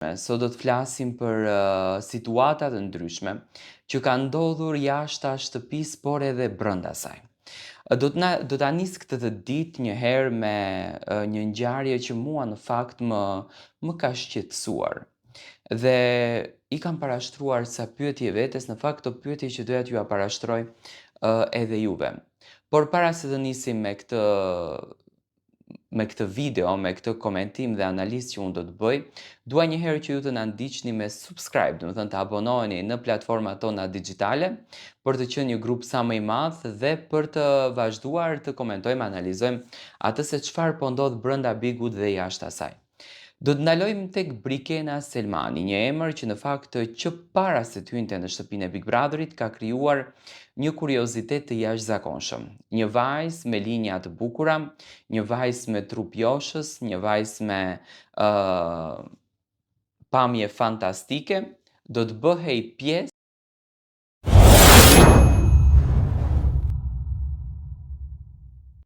Sot do të flasim për situata të ndryshme që kanë ndodhur jashta shtëpisë, por edhe brenda saj. Do ta nis këtë të ditë një herë me një ngjarje që mua në fakt më ka shqetësuar. Dhe i kam parashtruar ca pyetje vetes, në fakt këto pyetje që doja t'ju parashtroj edhe juve. Por para se të nisim me këtë video, me këtë komentim dhe analizë që unë do të bëj, dua një herë që ju të na ndiqni me subscribe, do të thënë të abonoheni në platformat tona digjitale për të qenë një grup sa më i madh dhe për të vazhduar të komentojmë, analizojmë atë se çfarë po ndodh brenda Bigut dhe jashtë asaj. Do të ndalojmë tek Brikena Selmani, një emër që në fakt që para se të hynte në shtëpinë e Big Brotherit ka krijuar një kuriozitet të jashtëzakonshëm. Një vajzë me linja të bukura, një vajzë me trup joshës, një vajzë me pamje fantastike, do të bëhej pjesë